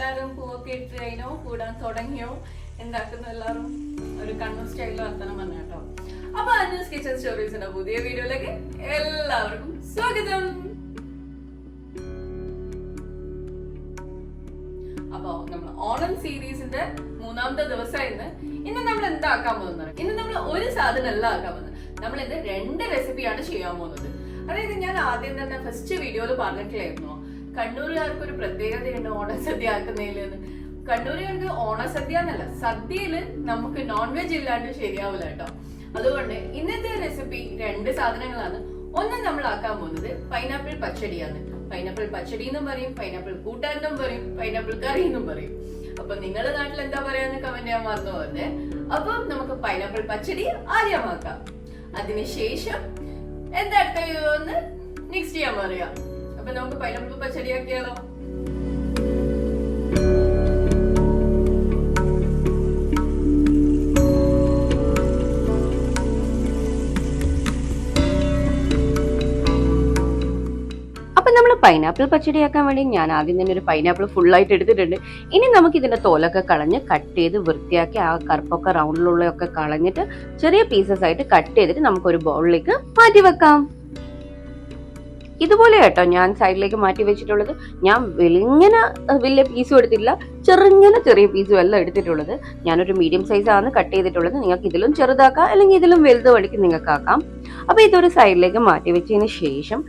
എല്ലാവരും പൂവൊക്കെ ഇട്ട് കഴിഞ്ഞോ കൂടാൻ തുടങ്ങിയോ എന്താക്കുന്ന എല്ലാവരും ഒരു കണ്ണൂർ സ്റ്റൈലിൽ വർത്തനം പറഞ്ഞ കേട്ടോ. അപ്പൊ അന്നൂസ് കിച്ചൺ സ്റ്റോറീസിന്റെ പുതിയ വീഡിയോയിലേക്ക് എല്ലാവർക്കും സ്വാഗതം. അപ്പൊ നമ്മൾ ഓണം സീരീസിന്റെ 3ാമത്തെ ദിവസമായിരുന്നു. ഇന്ന് നമ്മൾ എന്താക്കാൻ പോകുന്നത്? ഇന്ന് നമ്മൾ ഒരു സാധനം അല്ല ആക്കാൻ പോകുന്നത്. നമ്മൾ ഇന്ന് 2 റെസിപ്പിയാണ് ചെയ്യാൻ പോകുന്നത്. അതായത് ഞാൻ ആദ്യം തന്നെ ഫസ്റ്റ് വീഡിയോയിൽ പറഞ്ഞിട്ടില്ലായിരുന്നു, കണ്ണൂരുകാർക്ക് ഒരു പ്രത്യേകതയുണ്ട് ഓണസദ്യ ആക്കുന്നതിൽ. കണ്ണൂരുകാർക്ക് ഓണസദ്യ എന്നല്ല, സദ്യയില് നമുക്ക് നോൺ വെജ് ഇല്ലാണ്ട് ശരിയാവില്ല കേട്ടോ. അതുകൊണ്ട് ഇന്നത്തെ റെസിപ്പി 2 സാധനങ്ങളാണ്. ഒന്ന് നമ്മൾ ആക്കാൻ പോകുന്നത് പൈനാപ്പിൾ പച്ചടിയാണ്. പൈനാപ്പിൾ പച്ചടി എന്നും പറയും, പൈനാപ്പിൾ കൂട്ടാനും പറയും, പൈനാപ്പിൾ കറി എന്നും പറയും. അപ്പൊ നിങ്ങളുടെ നാട്ടിൽ എന്താ പറയാന്ന് കമന്റ് ചെയ്യാൻ മറന്നു പോകരുത്. അപ്പൊ നമുക്ക് പൈനാപ്പിൾ പച്ചടി ആദ്യമാക്കാം. അതിനുശേഷം എന്താ അടുത്തന്ന് മിക്സ് ചെയ്യാൻ പറയാം. അപ്പൊ നമുക്ക് പൈനാപ്പിൾ പച്ചടി ആക്കിയാലോ? നമ്മൾ പൈനാപ്പിൾ പച്ചടിയാക്കാൻ വേണ്ടി ഞാൻ ആദ്യം തന്നെ ഒരു പൈനാപ്പിൾ ഫുള്ളായിട്ട് എടുത്തിട്ടുണ്ട്. ഇനി നമുക്ക് ഇതിന്റെ തോലൊക്കെ കളഞ്ഞ് കട്ട് ചെയ്ത് വൃത്തിയാക്കി ആ കറുപ്പൊക്കെ റൗണ്ടിലുള്ളതൊക്കെ കളഞ്ഞിട്ട് ചെറിയ പീസസ് ആയിട്ട് കട്ട് ചെയ്തിട്ട് നമുക്കൊരു ബൗളിലേക്ക് മാറ്റി വെക്കാം. ഇതുപോലെ കേട്ടോ ഞാൻ സൈഡിലേക്ക് മാറ്റി വെച്ചിട്ടുള്ളത്. ഞാൻ ഇങ്ങനെ വലിയ പീസും എടുത്തില്ല, ചെറിയ പീസും എല്ലാം എടുത്തിട്ടുള്ളത്. ഞാനൊരു മീഡിയം സൈസ് ആണ് കട്ട് ചെയ്തിട്ടുള്ളത്. നിങ്ങൾക്ക് ഇതിലും ചെറുതാക്കാം, അല്ലെങ്കിൽ ഇതിലും വലുത് വഴിക്ക് നിങ്ങൾക്ക് ആക്കാം. അപ്പൊ ഇതൊരു സൈഡിലേക്ക് മാറ്റി വെച്ചതിന് ശേഷം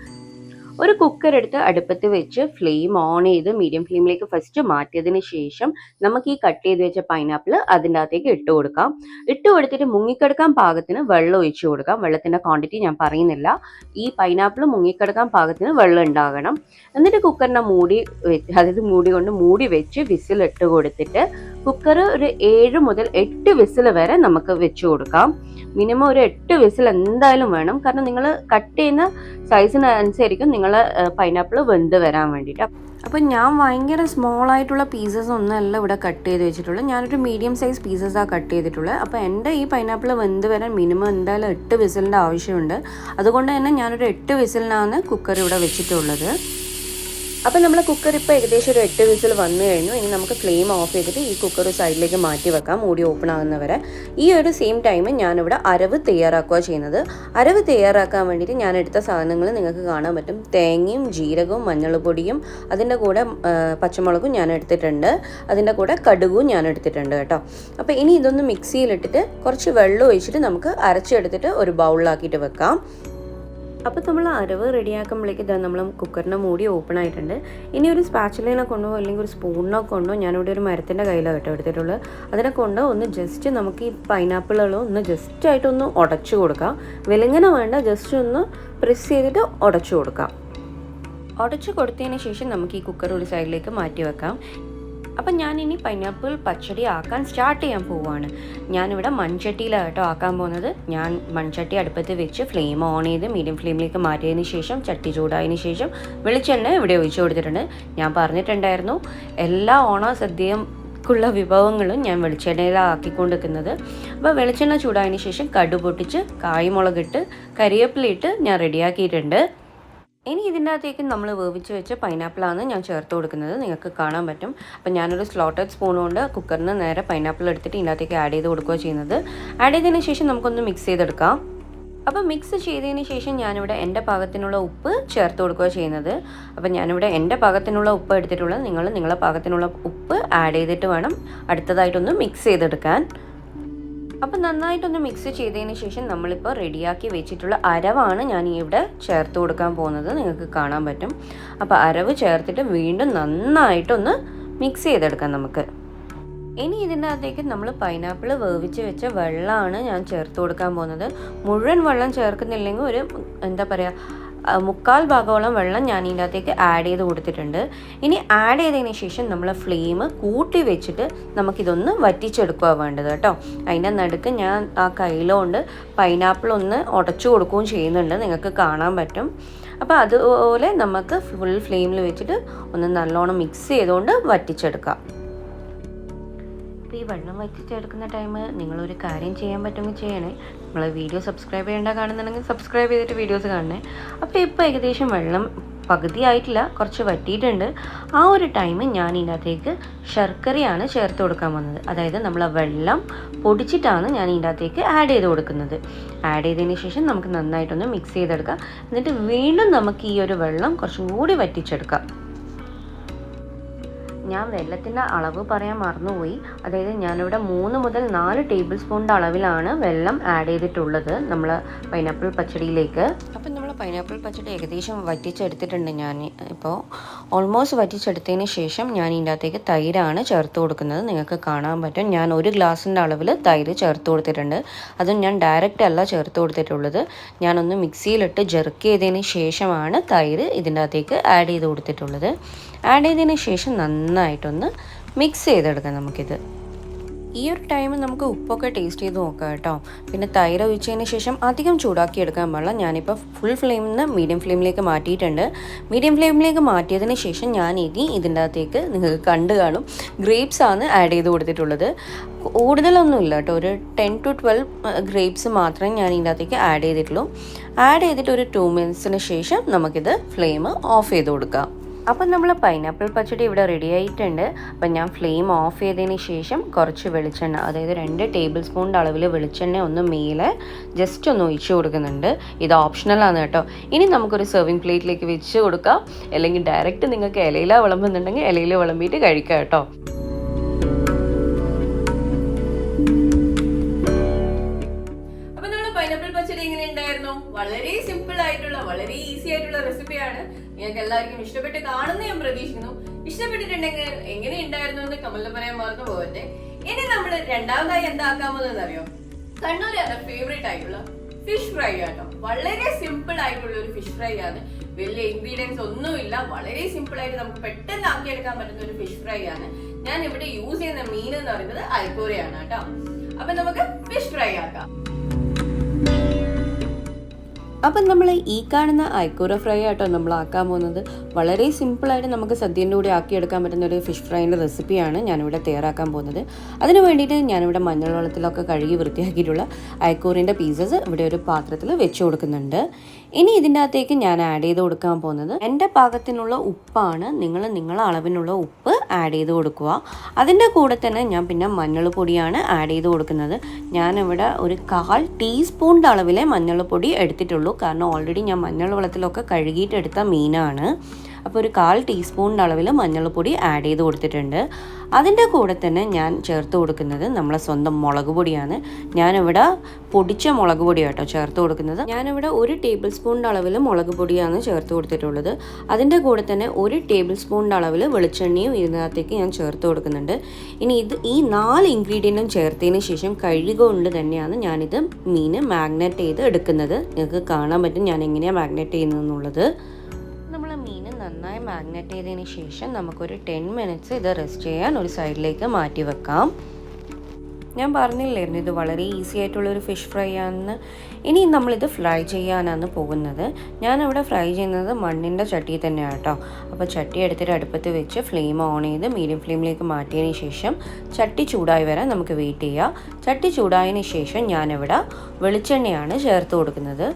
ഒരു കുക്കർ എടുത്ത് അടുപ്പത്ത് വെച്ച് ഫ്ലെയിം ഓൺ ചെയ്ത് മീഡിയം ഫ്ലെയിമിലേക്ക് ഫസ്റ്റ് മാറ്റിയതിന് ശേഷം നമുക്ക് ഈ കട്ട് ചെയ്ത് വെച്ച പൈനാപ്പിൾ അതിൻ്റെ അകത്തേക്ക് ഇട്ട് കൊടുക്കാം. ഇട്ട് കൊടുത്തിട്ട് മുങ്ങിക്കിടക്കാൻ പാകത്തിന് വെള്ളം ഒഴിച്ചു കൊടുക്കാം. വെള്ളത്തിൻ്റെ ക്വാണ്ടിറ്റി ഞാൻ പറയുന്നില്ല. ഈ പൈനാപ്പിൾ മുങ്ങിക്കിടക്കാൻ പാകത്തിന് വെള്ളം ഉണ്ടാകണം. എന്നിട്ട് കുക്കറിനെ മൂടി കൊണ്ട് മൂടി വെച്ച് വിസിൽ ഇട്ട് കൊടുത്തിട്ട് കുക്കർ ഒരു 7 മുതൽ 8 വിസിൽ വരെ നമുക്ക് വെച്ച് കൊടുക്കാം. മിനിമം ഒരു 8 വിസിൽ എന്തായാലും വേണം. കാരണം നിങ്ങൾ കട്ട് ചെയ്യുന്ന സൈസിനനുസരിക്കും നിങ്ങൾ പൈനാപ്പിൾ വെന്ത് വരാൻ വേണ്ടിയിട്ട്. അപ്പം ഞാൻ ഭയങ്കര സ്മോൾ ആയിട്ടുള്ള പീസസ് ഒന്നല്ല ഇവിടെ കട്ട് ചെയ്ത് വെച്ചിട്ടുള്ളത്. ഞാനൊരു മീഡിയം സൈസ് പീസസാണ് കട്ട് ചെയ്തിട്ടുള്ളത്. അപ്പോൾ എൻ്റെ ഈ പൈനാപ്പിൾ വെന്ത് വരാൻ മിനിമം എന്തായാലും 8 വിസിലിൻ്റെ ആവശ്യമുണ്ട്. അതുകൊണ്ട് തന്നെ ഞാനൊരു 8 വിസിലിനാണ് കുക്കർ ഇവിടെ വെച്ചിട്ടുള്ളത്. അപ്പം നമ്മൾ കുക്കർ ഇപ്പോൾ ഏകദേശം ഒരു 8 വിസിൽ വന്നു കഴിഞ്ഞു. ഇനി നമുക്ക് ഫ്ലെയിം ഓഫ് ചെയ്തിട്ട് ഈ കുക്കർ സൈഡിലേക്ക് മാറ്റി വെക്കാം, മൂടി ഓപ്പൺ ആകുന്നവരെ. ഈ ഒരു സെയിം ടൈം ഞാനിവിടെ അരവ് തയ്യാറാക്കുക ചെയ്യുന്നത്. അരവ് തയ്യാറാക്കാൻ വേണ്ടിയിട്ട് ഞാൻ എടുത്ത സാധനങ്ങൾ നിങ്ങൾക്ക് കാണാൻ പറ്റും. തേങ്ങയും ജീരകവും മഞ്ഞൾപ്പൊടിയും അതിൻ്റെ കൂടെ പച്ചമുളകും ഞാൻ എടുത്തിട്ടുണ്ട്. അതിൻ്റെ കൂടെ കടുകും ഞാൻ എടുത്തിട്ടുണ്ട് കേട്ടോ. അപ്പോൾ ഇനി ഇതൊന്ന് മിക്സിയിലിട്ടിട്ട് കുറച്ച് വെള്ളം ഒഴിച്ചിട്ട് നമുക്ക് അരച്ചെടുത്തിട്ട് ഒരു ബൗളിലാക്കിയിട്ട് വെക്കാം. അപ്പോൾ നമ്മൾ അരവ് റെഡിയാക്കുമ്പോഴേക്ക് ഇതാ നമ്മൾ കുക്കറിൻ്റെ മൂടി ഓപ്പൺ ആയിട്ടുണ്ട്. ഇനി ഒരു സ്പാച്ചുലേനെ കൊണ്ടോ അല്ലെങ്കിൽ ഒരു സ്പൂണിനോ കൊണ്ടോ ഞാനിവിടെ ഒരു മരത്തിൻ്റെ കയ്യിലാണ് കേട്ടോ എടുത്തിട്ടുള്ളത്. അതിനെ കൊണ്ട് ഒന്ന് ജസ്റ്റ് നമുക്ക് ഈ പൈനാപ്പിളുകളോ ഒന്ന് ജസ്റ്റായിട്ടൊന്ന് ഉടച്ചു കൊടുക്കാം. വെളുങ്ങനെ വേണ്ട, ജസ്റ്റ് ഒന്ന് പ്രസ് ചെയ്തിട്ട് ഉടച്ചു കൊടുക്കാം. ഉടച്ചു കൊടുത്തതിന് ശേഷം നമുക്ക് ഈ കുക്കർ ഒരു സൈഡിലേക്ക് മാറ്റി വെക്കാം. അപ്പം ഞാനിനി പൈനാപ്പിൾ പച്ചടി ആക്കാൻ സ്റ്റാർട്ട് ചെയ്യാൻ പോവുകയാണ്. ഞാനിവിടെ മൺചട്ടിയിലാണ് കേട്ടോ ആക്കാൻ പോകുന്നത്. ഞാൻ മൺചട്ടി അടുപ്പത്ത് വെച്ച് ഫ്ലെയിം ഓൺ ചെയ്ത് മീഡിയം ഫ്ലെയിമിലേക്ക് മാറ്റിയതിന് ശേഷം ചട്ടി ചൂടായതിന് ശേഷം വെളിച്ചെണ്ണ ഇവിടെ ഒഴിച്ചു കൊടുത്തിട്ടുണ്ട്. ഞാൻ പറഞ്ഞിട്ടുണ്ടായിരുന്നു എല്ലാ ഓണസദ്യക്കുള്ള വിഭവങ്ങളും ഞാൻ വെളിച്ചെണ്ണയിലാണ് ആക്കിക്കൊണ്ടിരിക്കുന്നത്. അപ്പോൾ വെളിച്ചെണ്ണ ചൂടായതിന് ശേഷം കടുക് പൊട്ടിച്ച് കായ്മുളകിട്ട് കരിവേപ്പിലയിട്ട് ഞാൻ റെഡിയാക്കിയിട്ടുണ്ട്. ഇനി ഇതിൻ്റെ അകത്തേക്ക് നമ്മൾ വേവിച്ച് വെച്ച പൈനാപ്പിളാണ് ഞാൻ ചേർത്ത് കൊടുക്കുന്നത്. നിങ്ങൾക്ക് കാണാൻ പറ്റും. അപ്പം ഞാനൊരു സ്ലോട്ടഡ് സ്പൂൺ കൊണ്ട് കുക്കറിന് നേരെ പൈനാപ്പിൾ എടുത്തിട്ട് ഇതിൻ്റെ അകത്തേക്ക് ആഡ് ചെയ്ത് കൊടുക്കുക ചെയ്യുന്നത്. ആഡ് ചെയ്തതിന് ശേഷം നമുക്കൊന്ന് മിക്സ് ചെയ്തെടുക്കാം. അപ്പോൾ മിക്സ് ചെയ്തതിന് ശേഷം ഞാനിവിടെ എൻ്റെ പാകത്തിനുള്ള ഉപ്പ് ചേർത്ത് കൊടുക്കുക ചെയ്യുന്നത്. അപ്പം ഞാനിവിടെ എൻ്റെ പാകത്തിനുള്ള ഉപ്പ് എടുത്തിട്ടുള്ളത്. നിങ്ങളുടെ പാകത്തിനുള്ള ഉപ്പ് ആഡ് ചെയ്തിട്ട് വേണം അടുത്തതായിട്ടൊന്ന് മിക്സ് ചെയ്തെടുക്കാൻ. അപ്പം നന്നായിട്ടൊന്ന് മിക്സ് ചെയ്തതിന് ശേഷം നമ്മളിപ്പോൾ റെഡിയാക്കി വെച്ചിട്ടുള്ള അരവാണ് ഞാൻ ഇവിടെ ചേർത്ത് കൊടുക്കാൻ പോകുന്നത്. നിങ്ങൾക്ക് കാണാൻ പറ്റും. അപ്പോൾ അരവ് ചേർത്തിട്ട് വീണ്ടും നന്നായിട്ടൊന്ന് മിക്സ് ചെയ്തെടുക്കാം നമുക്ക്. ഇനി ഇതിൻ്റെ അകത്തേക്ക് നമ്മൾ പൈനാപ്പിൾ വേവിച്ച് വെച്ച വെള്ളമാണ് ഞാൻ ചേർത്ത് കൊടുക്കാൻ പോകുന്നത്. മുഴുവൻ വെള്ളം ചേർക്കുന്നില്ലെങ്കിൽ ഒരു എന്താ പറയുക 3/4 ഭാഗത്തോളം വെള്ളം ഞാൻ ഇതിൻ്റെ അകത്തേക്ക് ആഡ് ചെയ്ത് കൊടുത്തിട്ടുണ്ട്. ഇനി ആഡ് ചെയ്തതിന് ശേഷം നമ്മൾ ഫ്ലെയിം കൂട്ടി വെച്ചിട്ട് നമുക്കിതൊന്ന് വറ്റിച്ചെടുക്കുക വേണ്ടത് കേട്ടോ. അതിൻ്റെ നടുക്ക് ഞാൻ ആ കയ്യിലുകൊണ്ട് പൈനാപ്പിൾ ഒന്ന് ഉടച്ചു കൊടുക്കുകയും ചെയ്യുന്നുണ്ട്. നിങ്ങൾക്ക് കാണാൻ പറ്റും. അപ്പോൾ അതുപോലെ നമുക്ക് ഫുൾ ഫ്ലെയിമിൽ വെച്ചിട്ട് ഒന്ന് നല്ലോണം മിക്സ് ചെയ്തുകൊണ്ട് വറ്റിച്ചെടുക്കാം. അപ്പോൾ ഈ വെള്ളം വറ്റിച്ചെടുക്കുന്ന ടൈം നിങ്ങളൊരു കാര്യം ചെയ്യാൻ പറ്റുമെങ്കിൽ ചെയ്യണേ. നമ്മൾ വീഡിയോ സബ്സ്ക്രൈബ് ചെയ്യേണ്ട കാണുന്നുണ്ടെങ്കിൽ സബ്സ്ക്രൈബ് ചെയ്തിട്ട് വീഡിയോസ് കാണണേ. അപ്പോൾ ഇപ്പോൾ ഏകദേശം വെള്ളം പകുതി ആയിട്ടില്ല, കുറച്ച് വറ്റിയിട്ടുണ്ട്. ആ ഒരു ടൈം ഞാൻ ഇതിനകത്തേക്ക് ശർക്കരയാണ് ചേർത്ത് കൊടുക്കാൻ വന്നത്. അതായത് നമ്മൾ വെള്ളം പൊടിച്ചിട്ടാണ് ഞാൻ ഇതിനകത്തേക്ക് ആഡ് ചെയ്ത് കൊടുക്കുന്നത്. ആഡ് ചെയ്തതിന് ശേഷം നമുക്ക് നന്നായിട്ടൊന്ന് മിക്സ് ചെയ്തെടുക്കാം. എന്നിട്ട് വീണ്ടും നമുക്ക് ഈ ഒരു വെള്ളം കുറച്ചും കൂടി വറ്റിച്ചെടുക്കാം. ഞാൻ വെള്ളത്തിൻ്റെ അളവ് പറയാൻ മറന്നുപോയി. അതായത് ഞാനിവിടെ 3 മുതൽ 4 ടേബിൾ സ്പൂണിൻ്റെ അളവിലാണ് വെള്ളം ആഡ് ചെയ്തിട്ടുള്ളത് നമ്മൾ പൈനാപ്പിൾ പച്ചടിയിലേക്ക്. അപ്പം നമ്മൾ പൈനാപ്പിൾ പച്ചടി ഏകദേശം വറ്റിച്ചെടുത്തിട്ടുണ്ട്. ഞാൻ ഇപ്പോൾ ഓൾമോസ്റ്റ് വറ്റിച്ചെടുത്തതിന് ശേഷം ഞാൻ ഇതിൻ്റെ അകത്തേക്ക് തൈരാണ് ചേർത്ത് കൊടുക്കുന്നത്. നിങ്ങൾക്ക് കാണാൻ പറ്റും, ഞാൻ 1 ഗ്ലാസിൻ്റെ അളവിൽ തൈര് ചേർത്ത് കൊടുത്തിട്ടുണ്ട്. അതും ഞാൻ ഡയറക്റ്റ് അല്ല ചേർത്ത് കൊടുത്തിട്ടുള്ളത്. ഞാനൊന്ന് മിക്സിയിലിട്ട് ജെർക്ക് ചെയ്തതിന് ശേഷമാണ് തൈര് ഇതിൻ്റെ അകത്തേക്ക് ആഡ് ചെയ്ത് കൊടുത്തിട്ടുള്ളത്. ആഡ് ചെയ്തതിന് ശേഷം നന്നായിട്ടൊന്ന് മിക്സ് ചെയ്തെടുക്കാം നമുക്കിത്. ഈ ഒരു ടൈം നമുക്ക് ഉപ്പൊക്കെ ടേസ്റ്റ് ചെയ്ത് നോക്കാം കേട്ടോ. പിന്നെ തൈര് ഒഴിച്ചതിന് ശേഷം അധികം ചൂടാക്കി എടുക്കാൻ പാടില്ല. ഞാനിപ്പോൾ ഫുൾ ഫ്ലെയിമിൽ നിന്ന് മീഡിയം ഫ്ലെയിമിലേക്ക് മാറ്റിയിട്ടുണ്ട്. മീഡിയം ഫ്ലെയിമിലേക്ക് മാറ്റിയതിന് ശേഷം ഞാൻ ഇനി ഇതിൻ്റെ അകത്തേക്ക് നിങ്ങൾക്ക് കണ്ടു കാണും, ഗ്രേപ്സ് ആണ് ആഡ് ചെയ്ത് കൊടുത്തിട്ടുള്ളത്. കൂടുതലൊന്നുമില്ല കേട്ടോ, ഒരു 10 to 12 ഗ്രേപ്സ് മാത്രമേ ഞാൻ ഇതിൻ്റെ അകത്തേക്ക് ആഡ് ചെയ്തിട്ടുള്ളൂ. ആഡ് ചെയ്തിട്ട് ഒരു 2 മിനിറ്റ്സിന് ശേഷം നമുക്കിത് ഫ്ലെയിം ഓഫ് ചെയ്ത് കൊടുക്കാം. അപ്പം നമ്മൾ പൈനാപ്പിൾ പച്ചടി ഇവിടെ റെഡി ആയിട്ടുണ്ട്. അപ്പം ഞാൻ ഫ്ലെയിം ഓഫ് ചെയ്തതിന് ശേഷം കുറച്ച് വെളിച്ചെണ്ണ, അതായത് 2 ടേബിൾ സ്പൂണിൻ്റെ അളവിൽ വെളിച്ചെണ്ണ ഒന്ന് മേലെ ജസ്റ്റ് ഒന്ന് ഒഴിച്ചു കൊടുക്കുന്നുണ്ട്. ഇത് ഓപ്ഷണലാണ് കേട്ടോ. ഇനി നമുക്കൊരു സെർവിങ് പ്ലേറ്റിലേക്ക് വെച്ച് കൊടുക്കാം, അല്ലെങ്കിൽ ഡയറക്റ്റ് നിങ്ങൾക്ക് ഇലയില വിളമ്പുന്നുണ്ടെങ്കിൽ ഇലയിൽ വിളമ്പിയിട്ട് കഴിക്കാം കേട്ടോ. വളരെ സിമ്പിൾ ആയിട്ടുള്ള, വളരെ ഈസി ആയിട്ടുള്ള റെസിപ്പിയാണ്. നിങ്ങൾക്ക് എല്ലാവർക്കും ഇഷ്ടപ്പെട്ട് കാണുന്ന ഞാൻ പ്രതീക്ഷിക്കുന്നു. ഇഷ്ടപ്പെട്ടിട്ടുണ്ടെങ്കിൽ എങ്ങനെ ഉണ്ടായിരുന്നു എന്ന് കമന്റിൽ പറയാൻ മറന്നു പോകട്ടെ. ഇനി നമ്മൾ രണ്ടാമതായി എന്താക്കാമെന്ന് അറിയോ? കണ്ണൂരാണ് ഫേവറേറ്റ് ആയിട്ടുള്ള ഫിഷ് ഫ്രൈ ആട്ടോ. വളരെ സിമ്പിൾ ആയിട്ടുള്ള ഒരു ഫിഷ് ഫ്രൈ ആണ്. വലിയ ഇൻഗ്രീഡിയൻസ് ഒന്നുമില്ല, വളരെ സിമ്പിൾ ആയിട്ട് നമുക്ക് പെട്ടെന്ന് ആക്കിയെടുക്കാൻ പറ്റുന്ന ഒരു ഫിഷ് ഫ്രൈ ആണ്. ഞാൻ ഇവിടെ യൂസ് ചെയ്യുന്ന മീൻ എന്ന് പറയുന്നത് ഐക്കോറയാണ് കേട്ടോ. അപ്പൊ നമുക്ക് ഫിഷ് ഫ്രൈ ആക്കാം. അപ്പം നമ്മൾ ഈ കാണുന്ന ഐക്കൂറ ഫ്രൈ ആട്ടോ നമ്മൾ ആക്കാൻ പോകുന്നത്. വളരെ സിമ്പിളായിട്ട് നമുക്ക് സദ്യൻ്റെ കൂടെ ആക്കിയെടുക്കാൻ പറ്റുന്ന ഒരു ഫിഷ് ഫ്രൈൻ്റെ റെസിപ്പിയാണ് ഞാനിവിടെ തയ്യാറാക്കാൻ പോകുന്നത്. അതിന് വേണ്ടിയിട്ട് ഞാനിവിടെ മഞ്ഞൾ വെള്ളത്തിലൊക്കെ കഴുകി വൃത്തിയാക്കിയിട്ടുള്ള ഐക്കൂറിൻ്റെ പീസസ് ഇവിടെ ഒരു പാത്രത്തിൽ വെച്ച് കൊടുക്കുന്നുണ്ട്. ഇനി ഇതിൻ്റെ അകത്തേക്ക് ഞാൻ ആഡ് ചെയ്ത് കൊടുക്കാൻ പോകുന്നത് എൻ്റെ പാകത്തിനുള്ള ഉപ്പാണ്. നിങ്ങളെ അളവിനുള്ള ഉപ്പ് ആഡ് ചെയ്ത് കൊടുക്കുക. അതിൻ്റെ കൂടെ തന്നെ ഞാൻ പിന്നെ മഞ്ഞൾ പൊടിയാണ് ആഡ് ചെയ്ത് കൊടുക്കുന്നത്. ഞാനിവിടെ ഒരു 1/4 ടീസ്പൂണിൻ്റെ അളവിലെ മഞ്ഞൾ പൊടി എടുത്തിട്ടുള്ളൂ. കാരണം ഓൾറെഡി ഞാൻ മഞ്ഞൾ വെള്ളത്തിലൊക്കെ കഴുകിയിട്ടെടുത്ത മീനാണ്. അപ്പോൾ ഒരു 1/4 ടീസ്പൂണിൻ്റെ അളവിൽ മഞ്ഞൾപ്പൊടി ആഡ് ചെയ്ത് കൊടുത്തിട്ടുണ്ട്. അതിൻ്റെ കൂടെ തന്നെ ഞാൻ ചേർത്ത് കൊടുക്കുന്നത് നമ്മളെ സ്വന്തം മുളക് പൊടിയാണ്. ഞാനിവിടെ പൊടിച്ച മുളക് പൊടി കേട്ടോ ചേർത്ത് കൊടുക്കുന്നത്. ഞാനിവിടെ 1 ടേബിൾ സ്പൂണിൻ്റെ അളവിൽ മുളക് പൊടിയാണ് ചേർത്ത് കൊടുത്തിട്ടുള്ളത്. അതിൻ്റെ കൂടെ തന്നെ 1 ടേബിൾ സ്പൂണിൻ്റെ അളവിൽ വെളിച്ചെണ്ണയും ഇതിനകത്തേക്ക് ഞാൻ ചേർത്ത് കൊടുക്കുന്നുണ്ട്. ഇനി ഈ 4 ഇൻഗ്രീഡിയൻറ്റും ചേർത്തതിന് ശേഷം കഴുകുകൊണ്ട് തന്നെയാണ് ഞാനിത് മീൻ മാഗ്നേറ്റ് ചെയ്ത് എടുക്കുന്നത്. നിങ്ങൾക്ക് കാണാൻ പറ്റും ഞാൻ എങ്ങനെയാണ് മാഗ്നേറ്റ് ചെയ്യുന്നതെന്നുള്ളത്. നമ്മൾ മീൻ നന്നായി മാഗ്നേറ്റ് ചെയ്തതിന് ശേഷം നമുക്കൊരു 10 മിനിറ്റ്സ് ഇത് റെസ്റ്റ് ചെയ്യാൻ ഒരു സൈഡിലേക്ക് മാറ്റി വെക്കാം. ഞാൻ പറഞ്ഞില്ലായിരുന്നു ഇത് വളരെ ഈസി ആയിട്ടുള്ളൊരു ഫിഷ് ഫ്രൈ ആണെന്ന്. ഇനി നമ്മളിത് ഫ്രൈ ചെയ്യാനാണ് പോകുന്നത്. ഞാനിവിടെ ഫ്രൈ ചെയ്യുന്നത് മണ്ണിൻ്റെ ചട്ടി തന്നെയാണ് കേട്ടോ. അപ്പോൾ ചട്ടി എടുത്തിട്ട് അടുപ്പത്ത് വെച്ച് ഫ്ലെയിം ഓൺ ചെയ്ത് മീഡിയം ഫ്ലെയിമിലേക്ക് മാറ്റിയതിന് ശേഷം ചട്ടി ചൂടായി വരാൻ നമുക്ക് വെയിറ്റ് ചെയ്യാം. ചട്ടി ചൂടായതിന് ശേഷം ഞാനിവിടെ വെളിച്ചെണ്ണയാണ് ചേർത്ത് കൊടുക്കുന്നത്.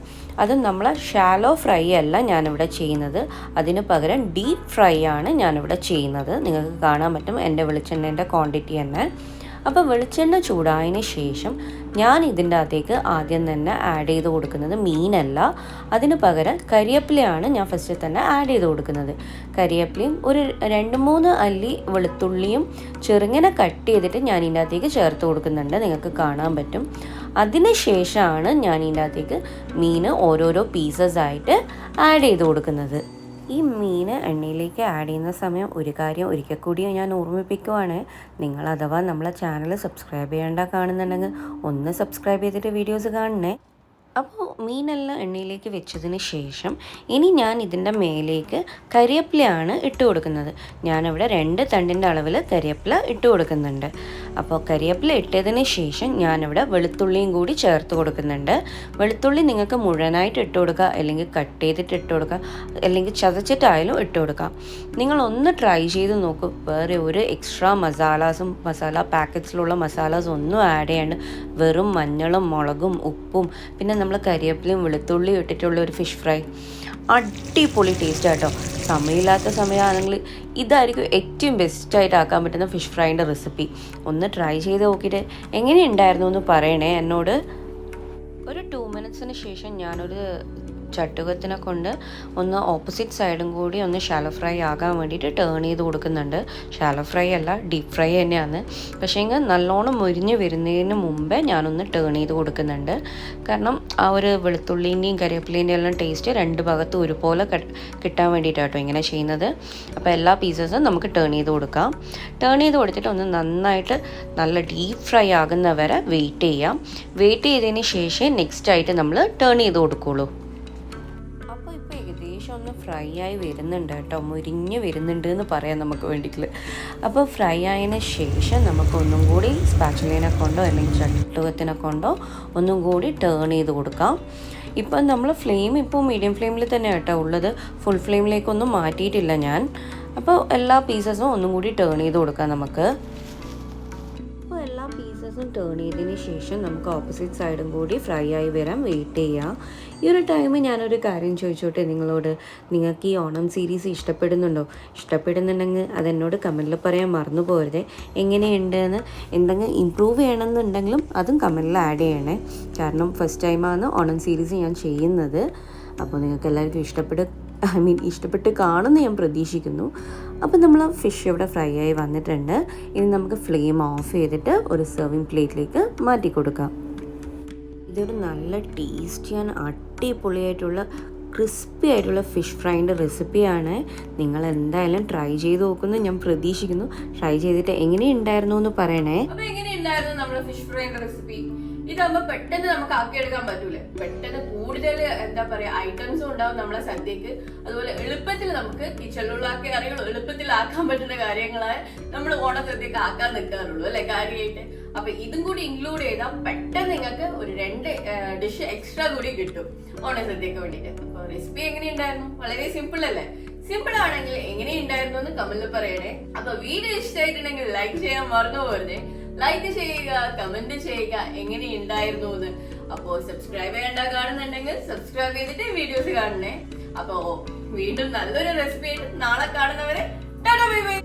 അത് നമ്മൾ ഷാലോ ഫ്രൈ അല്ല ഞാനിവിടെ ചെയ്യുന്നത്, അതിന് പകരം ഡീപ്പ് ഫ്രൈ ആണ് ഞാനിവിടെ ചെയ്യുന്നത്. നിങ്ങൾക്ക് കാണാൻ പറ്റും എൻ്റെ വെളിച്ചെണ്ണേൻ്റെ ക്വാണ്ടിറ്റി തന്നെ. അപ്പോൾ വെളിച്ചെണ്ണ ചൂടായതിന് ശേഷം ഞാൻ ഇതിൻ്റെ അകത്തേക്ക് ആദ്യം തന്നെ ആഡ് ചെയ്ത് കൊടുക്കുന്നത് മീനല്ല, അതിന് പകരം കരിവേപ്പിലയാണ് ഞാൻ ഫസ്റ്റ് തന്നെ ആഡ് ചെയ്ത് കൊടുക്കുന്നത്. കരിവേപ്പിലയും ഒരു 2-3 അല്ലി വെളുത്തുള്ളിയും ചെറുങ്ങനെ കട്ട് ചെയ്തിട്ട് ഞാൻ ഇതിൻ്റെ അകത്തേക്ക് ചേർത്ത് കൊടുക്കുന്നുണ്ട്. നിങ്ങൾക്ക് കാണാൻ പറ്റും. അതിന് ശേഷമാണ് ഞാൻ ഇതിൻ്റെ അകത്തേക്ക് മീൻ ഓരോരോ പീസസ് ആയിട്ട് ആഡ് ചെയ്ത് കൊടുക്കുന്നത്. ഈ മീൻ എണ്ണയിലേക്ക് ആഡ് ചെയ്യുന്ന സമയം ഒരു കാര്യം ഒരിക്കൽ കൂടി ഞാൻ ഓർമ്മിപ്പിക്കുവാണ്. നിങ്ങൾ അഥവാ നമ്മളെ ചാനൽ സബ്സ്ക്രൈബ് ചെയ്യേണ്ട കാണുന്നുണ്ടെങ്കിൽ ഒന്ന് സബ്സ്ക്രൈബ് ചെയ്തിട്ട് വീഡിയോസ് കാണണേ. അപ്പോൾ മീനെല്ലാം എണ്ണയിലേക്ക് വെച്ചതിന് ശേഷം ഇനി ഞാൻ ഇതിൻ്റെ മേലേക്ക് കരിവേപ്പിലയാണ് ഇട്ട് കൊടുക്കുന്നത്. ഞാനിവിടെ 2 തണ്ടിൻ്റെ അളവിൽ കരിവേപ്പില ഇട്ട് കൊടുക്കുന്നുണ്ട്. അപ്പോൾ കരിവേപ്പില ഇട്ടതിന് ശേഷം ഞാനിവിടെ വെളുത്തുള്ളിയും കൂടി ചേർത്ത് കൊടുക്കുന്നുണ്ട്. വെളുത്തുള്ളി നിങ്ങൾക്ക് മുഴുവനായിട്ട് ഇട്ട് കൊടുക്കുക, അല്ലെങ്കിൽ കട്ട് ചെയ്തിട്ട് ഇട്ട് കൊടുക്കുക, അല്ലെങ്കിൽ ചതച്ചിട്ടായാലും ഇട്ട് കൊടുക്കാം. നിങ്ങളൊന്ന് ട്രൈ ചെയ്ത് നോക്കൂ. വേറെ ഒരു എക്സ്ട്രാ മസാല പാക്കറ്റ്സിലുള്ള മസാലാസ് ഒന്നും ആഡ് ചെയ്യാണ്ട് വെറും മഞ്ഞളും മുളകും ഉപ്പും പിന്നെ നമ്മൾ കരിവേപ്പിലയും വെളുത്തുള്ളിയും ഇട്ടിട്ടുള്ള ഒരു ഫിഷ് ഫ്രൈ അടിപൊളി ടേസ്റ്റ് ആട്ടോ. സമയമില്ലാത്ത സമയമാണെങ്കിൽ ഇതായിരിക്കും ഏറ്റവും ബെസ്റ്റായിട്ട് ആക്കാൻ പറ്റുന്ന ഫിഷ് ഫ്രൈൻ്റെ റെസിപ്പി. ഒന്ന് ട്രൈ ചെയ്ത് നോക്കിയിട്ട് എങ്ങനെയുണ്ടായിരുന്നു എന്ന് പറയണേ എന്നോട്. ഒരു 2 മിനിറ്റ്സിന് ശേഷം ഞാനൊരു ചട്ടുകത്തിനെ കൊണ്ട് ഒന്ന് ഓപ്പോസിറ്റ് സൈഡും കൂടി ഒന്ന് ഷാലോ ഫ്രൈ ആകാൻ വേണ്ടിയിട്ട് ടേൺ ചെയ്ത് കൊടുക്കുന്നുണ്ട്. ഷാലോ ഫ്രൈ അല്ല, ഡീപ്പ് ഫ്രൈ തന്നെയാണ്. പക്ഷേ എങ്കിൽ നല്ലോണം മുരിഞ്ഞ് വരുന്നതിന് മുമ്പേ ഞാനൊന്ന് ടേൺ ചെയ്ത് കൊടുക്കുന്നുണ്ട്. കാരണം ആ ഒരു വെളുത്തുള്ളീൻ്റെയും കരിവേപ്പിലേൻ്റെയും എല്ലാം ടേസ്റ്റ് രണ്ട് ഭാഗത്തും ഒരുപോലെ കിട്ടാൻ വേണ്ടിയിട്ടാട്ടോ ഇങ്ങനെ ചെയ്യുന്നത്. അപ്പോൾ എല്ലാ പീസസും നമുക്ക് ടേൺ ചെയ്ത് കൊടുക്കാം. ടേൺ ചെയ്ത് കൊടുത്തിട്ട് ഒന്ന് നന്നായിട്ട് നല്ല ഡീപ്പ് ഫ്രൈ ആകുന്നവരെ വെയിറ്റ് ചെയ്യാം. വെയിറ്റ് ചെയ്തതിന് ശേഷം നെക്സ്റ്റ് ആയിട്ട് നമ്മൾ ടേൺ ചെയ്ത് കൊടുക്കുള്ളൂ. ഏകദേശം ഒന്ന് ഫ്രൈ ആയി വരുന്നുണ്ട് കേട്ടോ, മുരിഞ്ഞ് വരുന്നുണ്ട് എന്ന് പറയാം നമുക്ക് വേണ്ടിയിട്ട്. അപ്പോൾ ഫ്രൈ ആയതിന് ശേഷം നമുക്ക് ഒന്നും കൂടി സ്പാച്ചുലേനെ കൊണ്ടോ അല്ലെങ്കിൽ ചട്ടുകത്തിനെ കൊണ്ടോ ഒന്നും കൂടി ടേൺ ചെയ്ത് കൊടുക്കാം. ഇപ്പം നമ്മൾ ഫ്ലെയിം ഇപ്പോൾ മീഡിയം ഫ്ലെയിമിൽ തന്നെ കേട്ടോ ഉള്ളത്, ഫുൾ ഫ്ലെയിമിലേക്കൊന്നും മാറ്റിയിട്ടില്ല ഞാൻ. അപ്പോൾ എല്ലാ പീസസും ഒന്നും കൂടി ടേൺ ചെയ്ത് കൊടുക്കാം നമുക്ക്. അപ്പോൾ എല്ലാ പീസസും ടേൺ ചെയ്തതിന് ശേഷം നമുക്ക് ഓപ്പോസിറ്റ് സൈഡും കൂടി ഫ്രൈ ആയി വരാൻ വെയിറ്റ് ചെയ്യാം. ഈ ഒരു ടൈമിൽ ഞാനൊരു കാര്യം ചോദിച്ചോട്ടെ നിങ്ങളോട്, നിങ്ങൾക്ക് ഈ ഓണം സീരീസ് ഇഷ്ടപ്പെടുന്നുണ്ടോ? ഇഷ്ടപ്പെടുന്നുണ്ടെങ്കിൽ അതെന്നോട് കമൻറ്റിൽ പറയാൻ മറന്നു പോരുതേ. എങ്ങനെയുണ്ടെന്ന്, എന്തെങ്കിലും ഇമ്പ്രൂവ് ചെയ്യണമെന്നുണ്ടെങ്കിലും അതും കമൻറ്റിൽ ആഡ് ചെയ്യണേ. കാരണം ഫസ്റ്റ് ടൈമാണ് ഓണം സീരീസ് ഞാൻ ചെയ്യുന്നത്. അപ്പോൾ നിങ്ങൾക്ക് എല്ലാവർക്കും ഇഷ്ടപ്പെട്ട് കാണുമെന്ന് ഞാൻ പ്രതീക്ഷിക്കുന്നു. അപ്പോൾ നമ്മൾ ഫിഷ് ഇവിടെ ഫ്രൈ ആയി വന്നിട്ടുണ്ട്. ഇനി നമുക്ക് ഫ്ലെയിം ഓഫ് ചെയ്തിട്ട് ഒരു സെർവിങ് പ്ലേറ്റിലേക്ക് മാറ്റി കൊടുക്കാം. ഇതൊരു നല്ല ടേസ്റ്റി ആൻഡ് അടിപൊളിയായിട്ടുള്ള ക്രിസ്പി ആയിട്ടുള്ള ഫിഷ് ഫ്രൈൻ്റെ റെസിപ്പിയാണ്. നിങ്ങൾ എന്തായാലും ട്രൈ ചെയ്ത് നോക്കുമെന്ന് ഞാൻ പ്രതീക്ഷിക്കുന്നു. ട്രൈ ചെയ്തിട്ട് എങ്ങനെയുണ്ടായിരുന്നു എന്ന് പറയണേ. അപ്പോൾ എങ്ങനെയുണ്ടായിരുന്നു നമ്മുടെ ഫിഷ് ഫ്രൈൻ്റെ റെസിപ്പി? ഇതാകുമ്പോ പെട്ടെന്ന് നമുക്ക് ആക്കിയെടുക്കാൻ പറ്റൂലേ. പെട്ടെന്ന് കൂടുതൽ എന്താ പറയാ ഐറ്റംസും ഉണ്ടാവും നമ്മളെ സദ്യക്ക്. അതുപോലെ എളുപ്പത്തിൽ നമുക്ക് കിച്ചണിലുള്ള കറികൾ എളുപ്പത്തിൽ ആക്കാൻ പറ്റുന്ന കാര്യങ്ങളെ നമ്മൾ ഓണസദ്യക്ക് ആക്കാൻ നിൽക്കാറുള്ളൂ അല്ലെ കാര്യമായിട്ട്. അപ്പൊ ഇതും കൂടി ഇൻക്ലൂഡ് ചെയ്താൽ പെട്ടെന്ന് നിങ്ങൾക്ക് ഒരു 2 ഡിഷ് എക്സ്ട്രാ കൂടി കിട്ടും ഓണസദ്യക്ക് വേണ്ടിയിട്ട്. അപ്പൊ റെസിപ്പി എങ്ങനെയുണ്ടായിരുന്നു? വളരെ സിമ്പിൾ അല്ലേ? സിമ്പിൾ ആണെങ്കിൽ എങ്ങനെയുണ്ടായിരുന്നു എന്ന് കമന്റിൽ പറയണേ. അപ്പൊ വീഡിയോ ഇഷ്ടമായിട്ടുണ്ടെങ്കിൽ ലൈക്ക് ചെയ്യാൻ മറന്നു പോരുതേ. ലൈക്ക് ചെയ്യുക, കമന്റ് ചെയ്യുക എങ്ങനെയുണ്ടായിരുന്നു എന്ന്. അപ്പോ സബ്സ്ക്രൈബ് ചെയ്യേണ്ട കാണുന്നുണ്ടെങ്കിൽ സബ്സ്ക്രൈബ് ചെയ്തിട്ട് വീഡിയോസ് കാണണേ. അപ്പോ വീണ്ടും നല്ലൊരു റെസിപ്പി ആയിട്ട് നാളെ കാണുന്നവരെ ടാറ്റാ ബൈ ബൈ.